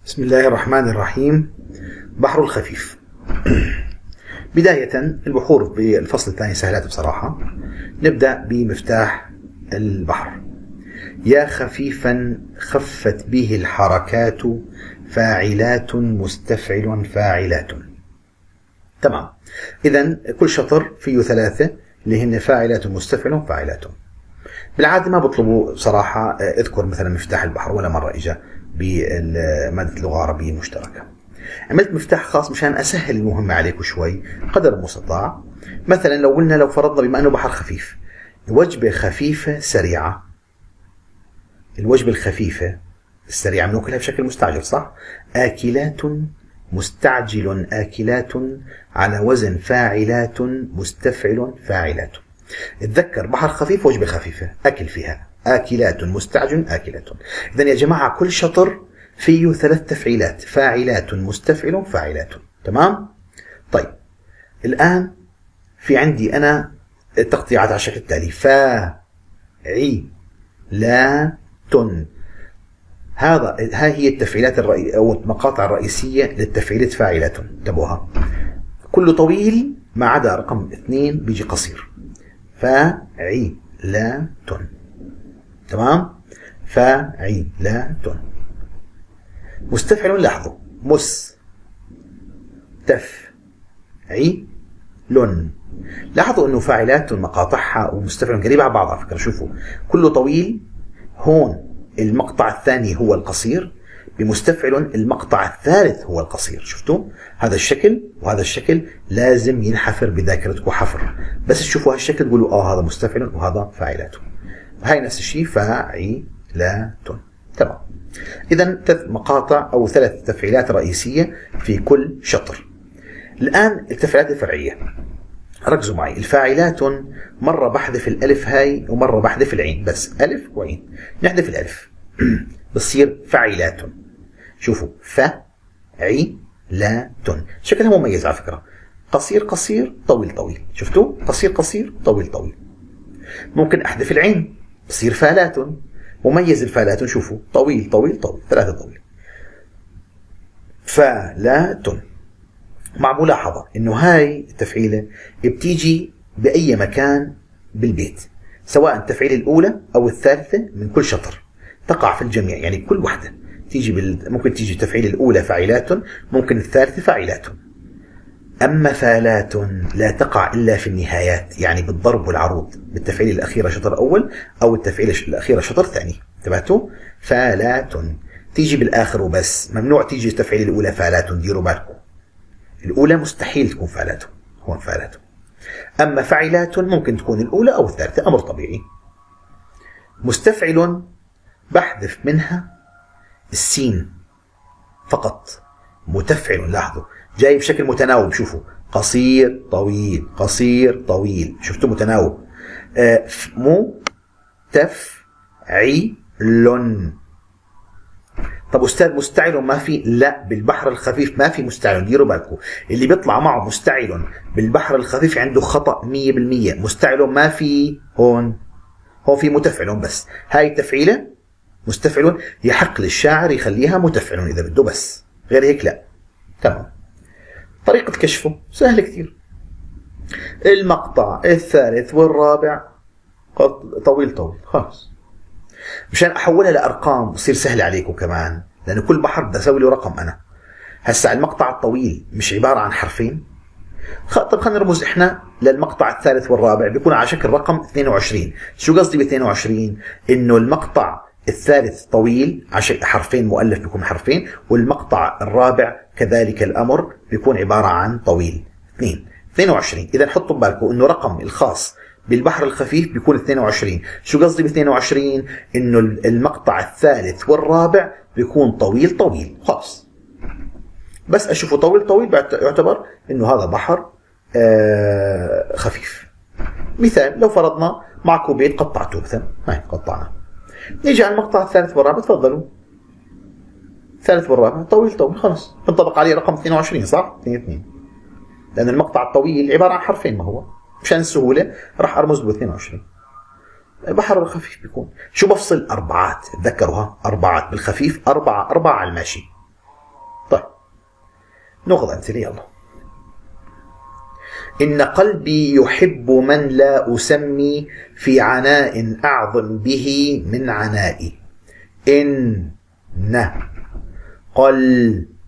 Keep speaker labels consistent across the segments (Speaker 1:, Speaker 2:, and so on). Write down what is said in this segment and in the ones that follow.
Speaker 1: بسم الله الرحمن الرحيم. بحر الخفيف. بداية البحور بالفصل الثاني سهلات بصراحة. نبدأ بمفتاح البحر. يا خفيفا خفت به الحركات فاعلات مستفعل فاعلات. تمام. إذن كل شطر فيه ثلاثة اللي هن فاعلات مستفعل فاعلات. بالعادة ما بطلبوا بصراحة اذكر مثلا مفتاح البحر، ولا مرة إجا بمادة اللغة العربية المشتركة. عملت مفتاح خاص مشان أسهل المهمة عليكم شوي قدر المستطاع. مثلا لو فرضنا بما أنه بحر خفيف، وجبة خفيفة سريعة. الوجبة الخفيفة السريعة بناكلها بشكل مستعجل، صح؟ آكلات مستعجل آكلات على وزن فاعلات مستفعل فاعلات. اتذكر بحر خفيف وجبة خفيفة أكل فيها، آكلات مستعجل آكلات. إذن يا جماعة كل شطر فيه ثلاث تفعيلات، فاعلات مستفعل فاعلات. تمام؟ طيب الآن في عندي أنا التقطيعات على الشكل التالي: فاعلات. هاي هي التفعيلات أو المقاطع الرئيسية للتفعيلة فاعلات. انتبهوها، كله طويل ما عدا رقم 2 بيجي قصير. فاعلات. تمام؟ فاعلات. مستفعل، لاحظوا مستفعل. لاحظوا انه فاعلات مقاطعها ومستفعل قريبة على بعض على فكرة. شوفوا كله طويل، هون المقطع الثاني هو القصير، بمستفعل المقطع الثالث هو القصير. شفتوا هذا الشكل وهذا الشكل لازم ينحفر بذاكرتكم حفر. بس تشوفوا هالشكل تقولوا هذا مستفعل وهذا فاعلات. هاي نفس الشيء فاعلات. تمام. إذن ثلاث مقاطع أو ثلاث تفعيلات رئيسية في كل شطر. الآن التفعيلات الفرعية، ركزوا معي. الفاعلات مرة بحذف الألف هاي ومرة بحذف العين، بس ألف وعين. نحذف الألف بصير فاعلات. شوفوا فاعلات، شكلها مميز على فكرة. قصير قصير طويل طويل. شفتوا قصير قصير طويل طويل. ممكن أحذف العين بصير فالات. مميز الفالات. شوفوا طويل طويل طويل، ثلاثة طويل. فالات. مع ملاحظة انه هاي التفعيلة بتيجي بأي مكان بالبيت، سواء التفعيلة الأولى أو الثالثة من كل شطر، تقع في الجميع. يعني كل واحدة تيجي ممكن تيجي التفعيلة الأولى فاعلات، ممكن الثالثة فاعلات. أما فالات لا تقع إلا في النهايات، يعني بالضرب والعروض، بالتفعيلة الأخيرة شطر أول أو التفعيلة الأخيرة شطر ثاني. انتبهتوا؟ فالات تيجي بالآخر وبس، ممنوع تيجي التفعيلة الأولى فالات. ديروا بالكم، الأولى مستحيل تكون فاعلات، هون فاعلات. أما فاعلات ممكن تكون الأولى أو الثالثة، أمر طبيعي. مستفعل بحذف منها السين فقط. متفعل لاحظوا جاي بشكل متناوب. شوفوا قصير طويل قصير طويل. شفتوا متناوب. متفعل. طب أستاذ مستعل ما في؟ لا، بالبحر الخفيف ما في مستعل. ديروا بالكم، اللي بيطلع معه مستعل بالبحر الخفيف عنده خطأ 100%. مستعل ما في هون في متفعل بس. هاي التفعيلة مستفعل يحق للشاعر يخليها متفعل إذا بده، بس غير هيك لا. تمام. طريقة كشفه سهل كثير. المقطع الثالث والرابع طويل طويل، خلاص. مشان أحولها لأرقام بصير سهل عليكم كمان، لأن كل بحر بدي أسوي له رقم أنا. هسا المقطع الطويل مش عبارة عن حرفين؟ طب خلينا نرمز إحنا للمقطع الثالث والرابع، بيكون على شكل رقم 22. شو قصدي ب 22؟ إنه المقطع الثالث طويل على شكل حرفين، مؤلف بيكون حرفين، والمقطع الرابع كذلك الأمر بيكون عبارة عن طويل 22. إذا حطوا بالكم إنه رقم الخاص بالبحر الخفيف بيكون 22. شو قصدي ب 22؟ إنه المقطع الثالث والرابع بيكون طويل طويل، خلاص. بس أشوفه طويل طويل يعتبر إنه هذا بحر خفيف. مثال، لو فرضنا معكم بيت قطعته مثلا، هاي قطعنا. نيجي على المقطع الثالث والرابع، تفضلوا. الثالث والرابع طويل طويل، خلاص بنطبق عليه رقم 22، صح؟ 2 لأن المقطع الطويل عبارة عن حرفين. ما هو مشان السهولة راح أرمز له 22. بحر الخفيف بيكون شو بفصل؟ أربعات. تذكروها، أربعات بالخفيف، 4 على الماشي. ناخذ أمثلة يلا. إن قلبي يحب من لا أسمي في عناء أعظم به من عنائي. إن قلبي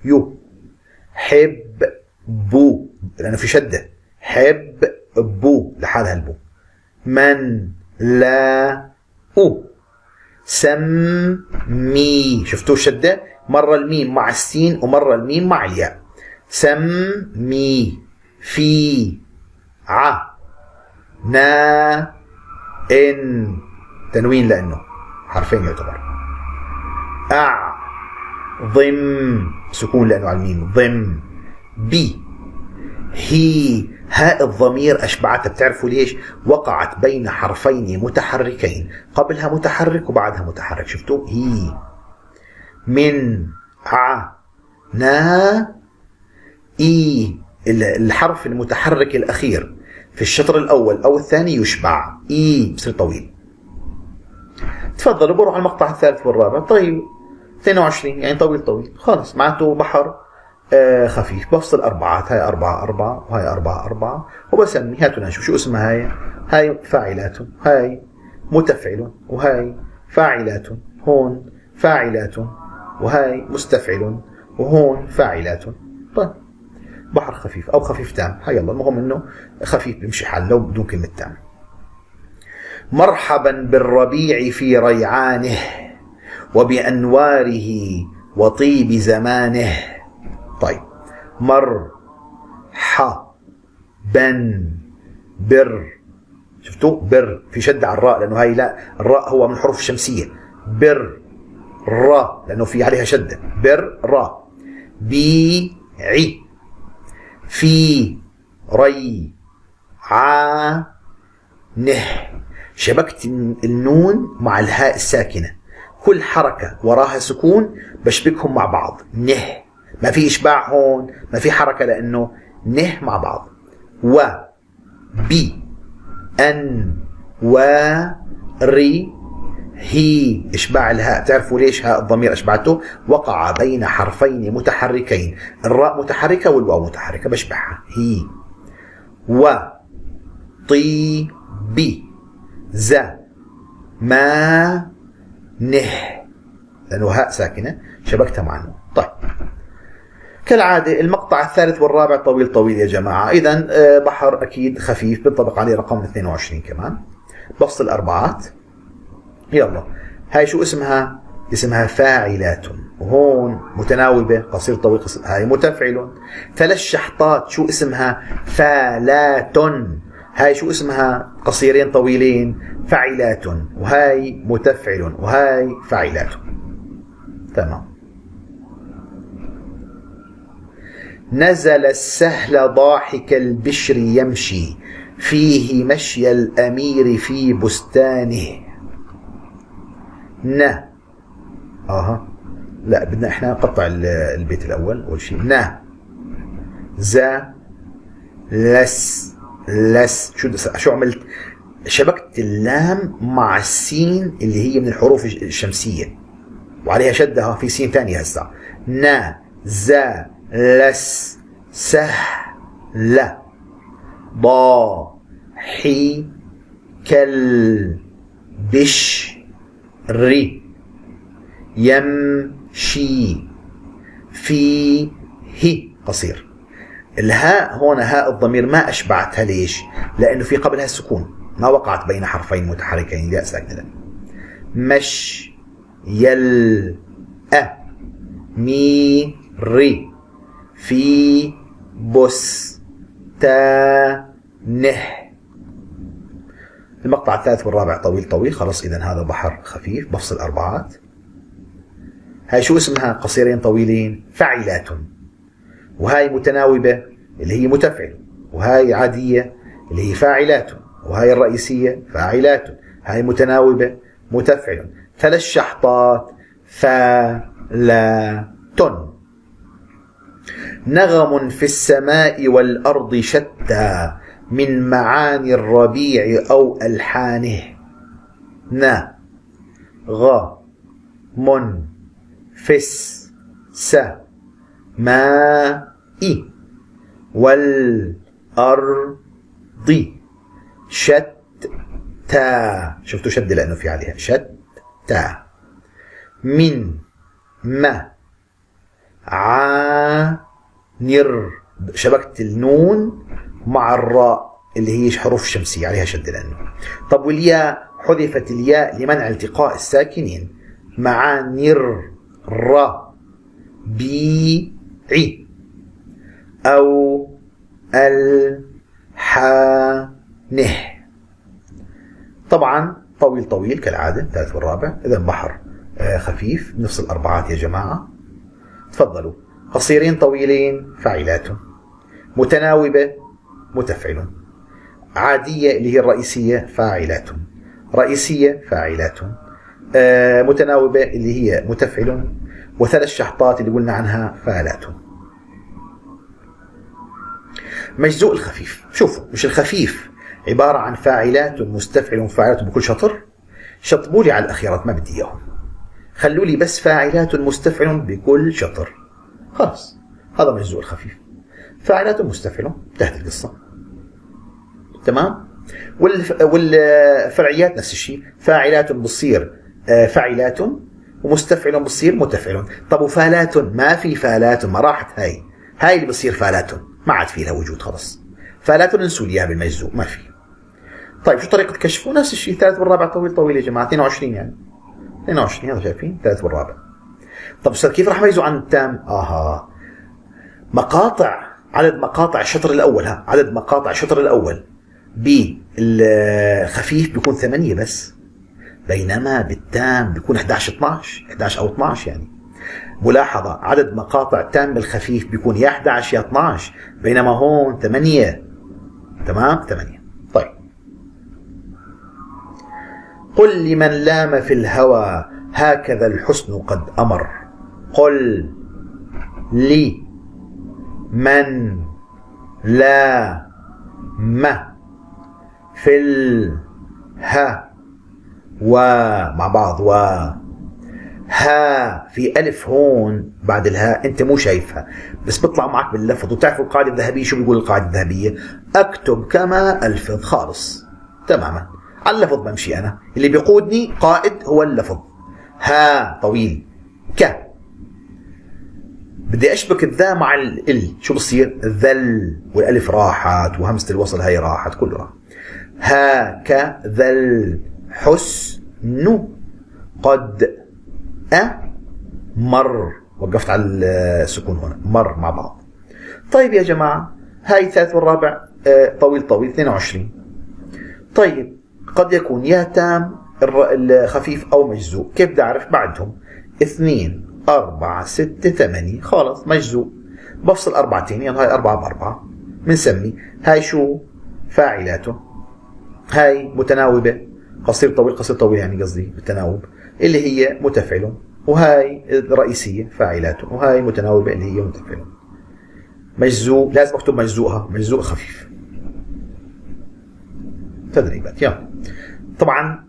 Speaker 1: يحب بو، لأنه في شدة، حب بو لحالها البو، من لا سمي، شفتوا الشدة؟ مرة الميم مع السين ومرة الميم مع الياء. سمي في نا إن، تنوين لأنه حرفين يعتبر. ضم سكون لأنه على الميم، ضم بي هي، هاء الضمير أشبعتها، بتعرفوا ليش؟ وقعت بين حرفين متحركين، قبلها متحرك وبعدها متحرك، شفتوا؟ هي من نا إي، الحرف المتحرك الأخير في الشطر الأول أو الثاني يشبع، إي بصير طويل. تفضلوا بروح على المقطع الثالث والرابع. طيب 22 يعني طويل خالص، معناته بحر خفيف. بفصل أربعات، هاي 4 وهاي 4 وبسمي. هاتوا نشوف شو اسمها. هاي فاعلات، هاي متفعل، وهاي فاعلات، هون فاعلات، وهاي مستفعل، وهون فاعلات. طيب بحر خفيف أو خفيف تام، هاي يلا المهم إنه خفيف بيمشي حال لو بدون كلمة تام. مرحبا بالربيع في ريعانه وبأنواره وطيب زمانه. طيب مرحبا بر، شفتوا؟ بر في شد على الراء لأنه هاي لا، الراء هو من حروف الشمسية. بر را لأنه في عليها شدة. بر را. بيعي في ري نه، شبكت النون مع الهاء الساكنة، كل حركة وراها سكون بشبكهم مع بعض. نه، ما في إشباع هون، ما في حركة لأنه نه مع بعض. و بي أن و ري هي، إشباع الهاء. تعرفوا ليش هاء الضمير أشبعته؟ وقع بين حرفين متحركين، الراء متحركة والواو متحركة، بشبعها. هي و طي بي ز ما نه، لأنه هاء ساكنة شبكتها مع النون. طيب كالعادة المقطع الثالث والرابع طويل يا جماعة. إذن بحر أكيد خفيف، بنطبق عليه رقم 22 كمان. بفصل أربعات يلا. هاي شو اسمها؟ اسمها فاعلات، وهون متناوبة، قصير طويل قصير. هاي متفعل. 3 شحطات شو اسمها؟ فالات. هاي شو اسمها؟ قصيرين طويلين، فعلات، وهاي متفعل، وهاي فاعلات. تمام. نزل السهل ضاحك البشر يمشي فيه مشي الأمير في بستانه. لا بدنا احنا نقطع البيت الأول أول شيء. لس شو عملت؟ شبكت اللام مع السين اللي هي من الحروف الشمسية وعليها شدة، في سين ثانية هسه. لس سهل ضاحي كالبشر يمشي فيه قصير. الهاء هون هاء الضمير ما أشبعتها. ليش؟ لأنه في قبلها السكون، ما وقعت بين حرفين متحركين، ياء ساكنة. مش يل ميري في بستانه. المقطع الثالث والرابع طويل خلاص. إذن هذا بحر خفيف. بفصل أربعات. هاي شو اسمها؟ قصيرين طويلين، فعلات، وهاي متناوبة اللي هي متفعل، وهاي عادية اللي هي فاعلات، وهاي الرئيسية فاعلات، هاي متناوبة متفعل. 3 شحطات فالات. نغم في السماء والأرض شتى من معاني الربيع أو ألحانه. غ من فس س والأرض شتى. شفتوا شد لأنه في عليها شتى. من عانر، شبكت النون مع الراء اللي هي حروف شمسية عليها شد لأنه. طب والياء حذفت الياء لمنع التقاء الساكنين. معانر بيعي أو الحانه. طبعا طويل كالعادة، الثالث والرابع. إذا بحر خفيف نفس الأربعات يا جماعة. تفضلوا. قصيرين طويلين فاعلات. متناوبة متفعل. عادية اللي هي الرئيسية فاعلات. رئيسية فاعلات. متناوبة اللي هي متفعل. وثلاث شحطات اللي قلنا عنها فاعلات. مجزوء الخفيف، شوفوا مش الخفيف عبارة عن فاعلات مستفعل فاعلات بكل شطر. شطبوا لي على الأخيرات، ما بدي إياهم، خلوا لي بس فاعلات مستفعل بكل شطر. خلاص هذا مجزوء الخفيف. فاعلات مستفعل، انتهت القصة. تمام. والفرعيات نفس الشيء، فاعلات بتصير فاعلات، ومستفعل بتصير متفعل. طب وفالات، ما في فالات، ما راحت هاي اللي بتصير فالات، ما عاد في لها وجود خلص. فالات ننسوا لي اياها بالمجزوء، ما في. طيب شو طريقة كشفه؟ نفس الشيء، الثالث والرابع طويل يا جماعة. 22 يعني 22 هذا شايفين، الثالث والرابع. طب استاذ كيف راح ميزوا عن التام؟ عدد مقاطع الشطر الأول. عدد مقاطع الشطر الأول بالخفيف بيكون 8 بس، بينما بالتام بيكون 11 أو 12 يعني. ملاحظة، عدد مقاطع تام بالخفيف بيكون يا 11 يا 12، بينما هون 8. تمام، 8. طيب، قل لمن لام في الهوى هكذا الحسن قد أمر. قل لي من لا ما في الها ومع بعض ها في ألف هون بعد الهاء، أنت مو شايفها بس بيطلع معك باللفظ. وتعرفوا القاعدة الذهبية شو بيقول؟ القاعدة الذهبية أكتب كما ألفظ. خالص تماما، على اللفظ بمشي أنا، اللي بيقودني قائد هو اللفظ. ها طويل، بدي أشبك الذا مع شو بصير؟ ذل، والألف راحت وهمزة الوصل هاي راحت، كله راح. هكذا الحسن قد مر، وقفت على السكون هنا، مر مع بعض. طيب يا جماعة، هاي الثالث والرابع طويل 22. طيب قد يكون يا تام الخفيف أو مجزوء. كيف بدي أعرف؟ بعدهم 2 4 6 8، خلاص مجزوء. بفصل 4، يعني هاي 4 ب4 بنسمي هاي شو؟ فاعلاته. هاي متناوبة، قصير طويل يعني قصدي بالتناوب اللي هي متفعل، وهاي الرئيسية فاعلاته، وهاي متناوبة اللي هي متفعل. مجزوء لازم اكتب مجزوءها، مجزوء خفيف. تدريبات يلا. طبعا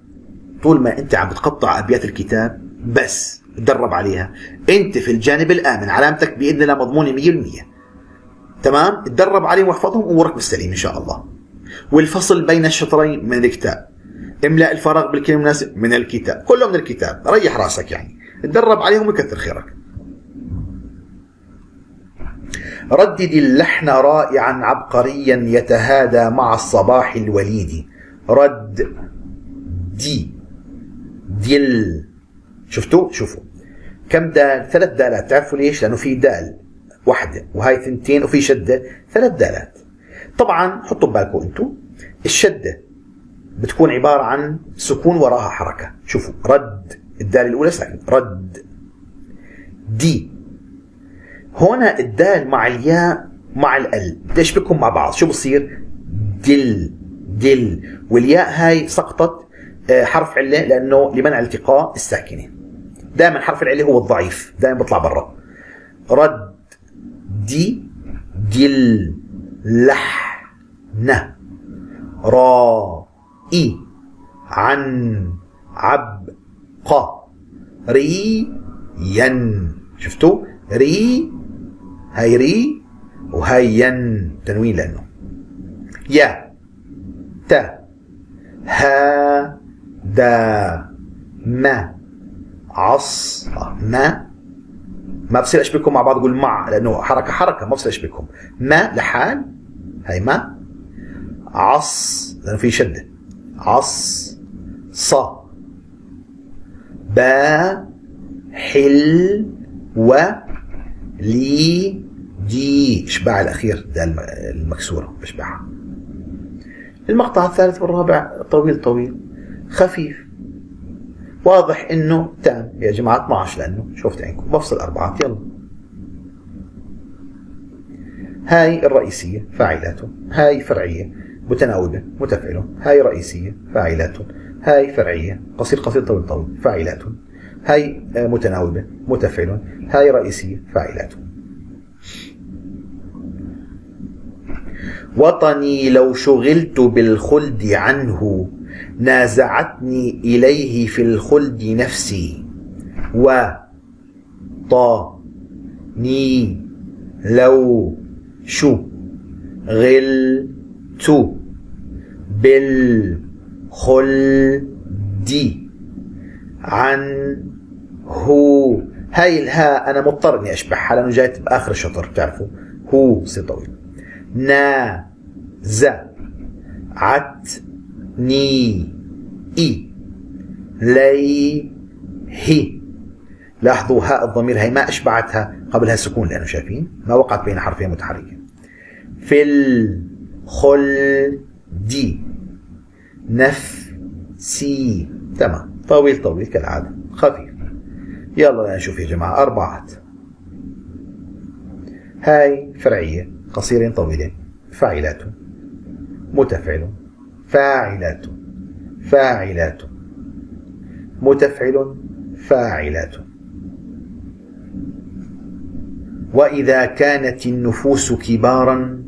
Speaker 1: طول ما انت عم بتقطع ابيات الكتاب بس تدرب عليها، انت في الجانب الامن، علامتك باذن الله مضمونه 100%. تمام، تدرب عليهم واحفظهم، امورك بالسليم ان شاء الله. والفصل بين الشطرين من الكتاب، املأ الفراغ بالكلمة المناسب من الكتاب، كله من الكتاب. ريح راسك يعني، تدرب عليهم ويكثر خيرك. ردد اللحن رائعا عبقريا يتهادى مع الصباح الوليد. رد ديل. شوفوا كم دال؟ 3 دالات. تعرفوا ليش؟ لأنه في دال واحدة وهاي 2 وفي شدة 3 دالات. طبعا حطوا ببالكم انتم، الشدة بتكون عبارة عن سكون وراها حركة. شوفوا، رد الدال الأولى ساكن، رد دي. هنا الدال مع الياء مع الال بدي اشبكهم مع بعض، شو بصير؟ دل. والياء هاي سقطت حرف علة لأنه لمنع التقاء الساكنين. دائما حرف العلة هو الضعيف، دائما بيطلع برا. رد دل لحن رائي عن عبقريا. شفتوا؟ هاي ري وهاي ين تنوين لأنه يا تا ها دا ما عص ما بصير اشبكهم مع بعض اقول مع لانه حركه ما بصير اشبكهم. ما لحال هاي ما عص لانه في شده عص ص با حل و لي دي اشباع الاخير ده المكسوره بشبعها. المقطع الثالث والرابع طويل خفيف واضح انه تام يا جماعه 12 لانه شوفت عينكم بفصل اربعات. يلا هاي الرئيسيه فاعلات، هاي فرعيه متناوبه متفعل، هاي رئيسيه فاعلات، هاي فرعيه قصير طويل فاعلات، هاي متناوبه متفعل، هاي رئيسيه فاعلات. وطني لو شغلت بالخلد عنه نازعتني إليه في الخلد نفسي. وطني لو شغلت بالخلد عنه. هاي الهاء أنا مضطر إني أشبعها لأنه جايت بآخر الشطر بتعرفوا هو سي طويل. نازعتني إليه. لاحظوا هاء الضمير هي ما أشبعتها قبلها سكون لأنه شايفين ما وقعت بين حرفين متحركين. في الخلد نفسي. تمام طويل كالعادة خفيف. يلا نشوف يا جماعة أربعات. هاي فرعية قصيرين طويلين فاعلات متفعل فاعلات متفعل فاعلات. وإذا كانت النفوس كبارا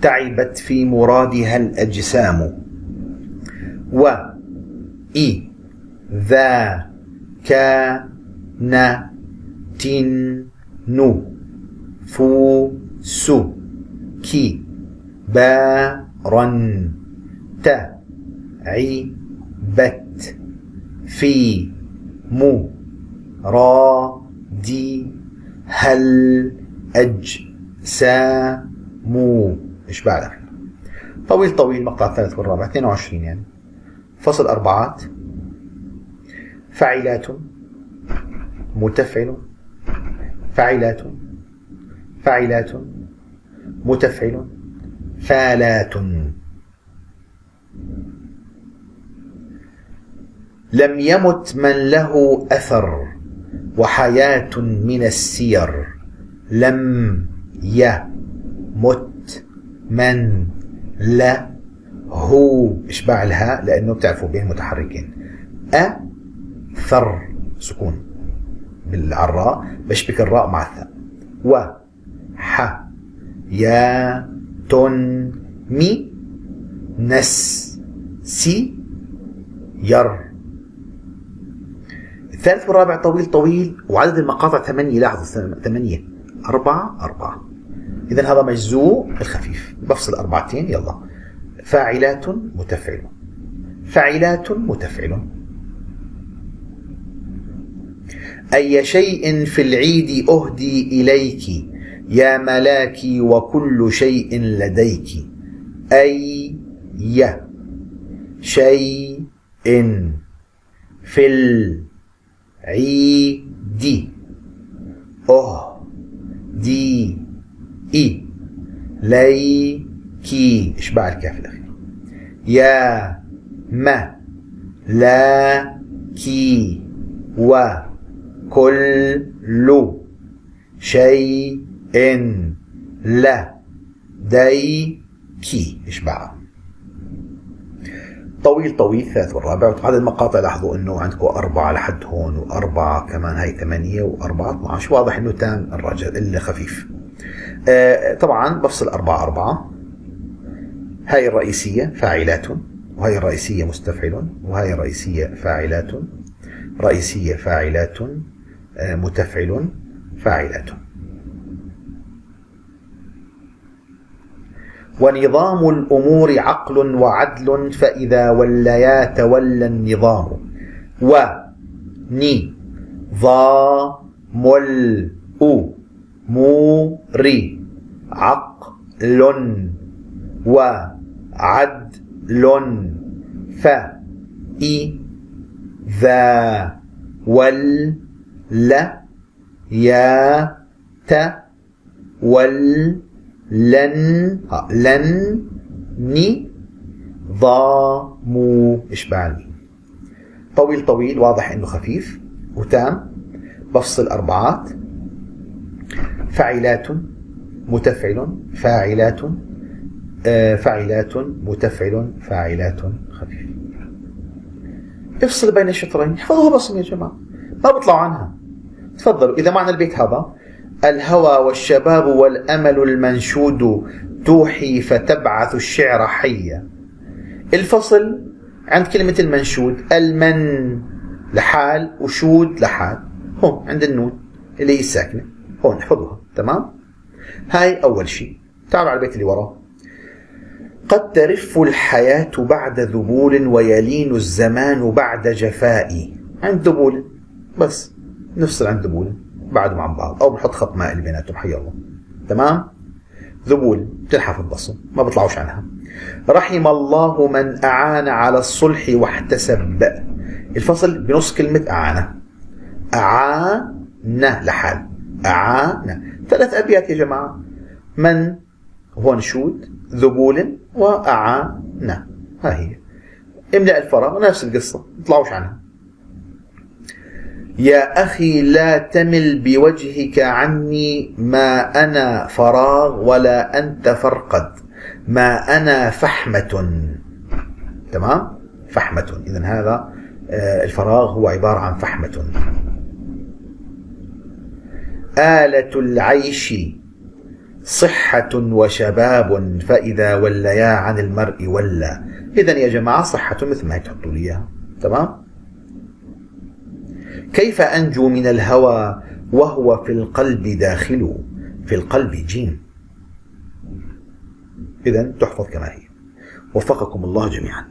Speaker 1: تعبت في مرادها الأجسام. وإذا كانت النفوس كبارا تعبت في مرادها الأجسام. إشباع الأخير طويل مقطع الثالث والرابع 22 يعني فصل أربعات. فاعلات متفعل فاعلات متفعل فالات. لم يمت من له أثر وحياة من السير. لم يمت من له إشباع الهاء لأنه بتعرفوا بين متحركين. أثر سكون بالعراء بشبك الراء مع الثاء. وحياة مي نس سي ير. الثالث والرابع طويل وعدد المقاطع 8. لاحظوا 8 4. إذن هذا مجزوء الخفيف بفصل أربعتين. يلا فاعلات متفعل فاعلات متفعل. أي شيء في العيد أهدي إليك يا ملاكي وكل شيء لديك. أي شيء في العيد أهدي إليك. إشباع الكاف الأخير. يا ملاكي وكل شيء لديك. إشباع طويل ثالث والرابع. هذه المقاطع لاحظوا انه عندكم 4 لحد هون و4 كمان هاي 8 و4 12. واضح انه تام الرجل اللي خفيف. طبعا بفصل 4. هاي الرئيسية فاعلات وهي الرئيسية مستفعل وهي الرئيسية فاعلات رئيسية فاعلات متفعل فاعلات. ونظام الأمور عقل وعدل فإذا وليا تولى النظام. ونظام الأمور عقل وعدل فإذا وليا تولى النظام. إشباع الميم. طويل طويل، واضح إنه خفيف وتام. بفصل أربعات. فاعلات متفعل فاعلات فاعلات متفعل فاعلات خفيف. افصل بين الشطرين، احفظوها بصم يا جماعة، ما بطلعوا عنها. تفضلوا. إذا معنى البيت هذا: الهوى والشباب والأمل المنشود توحي فتبعث الشعر حيا. الفصل عند كلمة المنشود، المن لحال وشود لحال، هون عند النون اللي هي الساكنة، هون احفظوها. تمام. هاي أول شيء. تعالوا على البيت اللي وراه: قد ترف الحياة بعد ذبول ويلين الزمان بعد جفاء. عند ذبول بس نفصل عند ذبول بعدهم عن بعض، أو بنحط خط مائل بيناتهم. حي الله. تمام. ذبول بتنحف البصم، ما بطلعوش عنها. رحم الله من أعان على الصلح واحتسب. الفصل بنص كلمة أعانة. أعان لحال، أعان. 3 أبيات يا جماعة: من هو نشود، ذبول، وأعان. ها هي. املأ الفراغ، نفس القصة، ما تطلعوش عنها. يا أخي لا تمل بوجهك عني، ما أنا فراغ ولا أنت فرقد، ما أنا فحمة. تمام. فحمة. إذن هذا الفراغ هو عبارة عن فحمة. آلة العيش صحة وشباب فإذا وليا عن المرء ولا. إذن يا جماعة صحة مثل ما تحطوا لي إياها. تمام. كيف أنجو من الهوى وهو في القلب داخل. في القلب جيم. إذن تحفظ كما هي. وفقكم الله جميعا.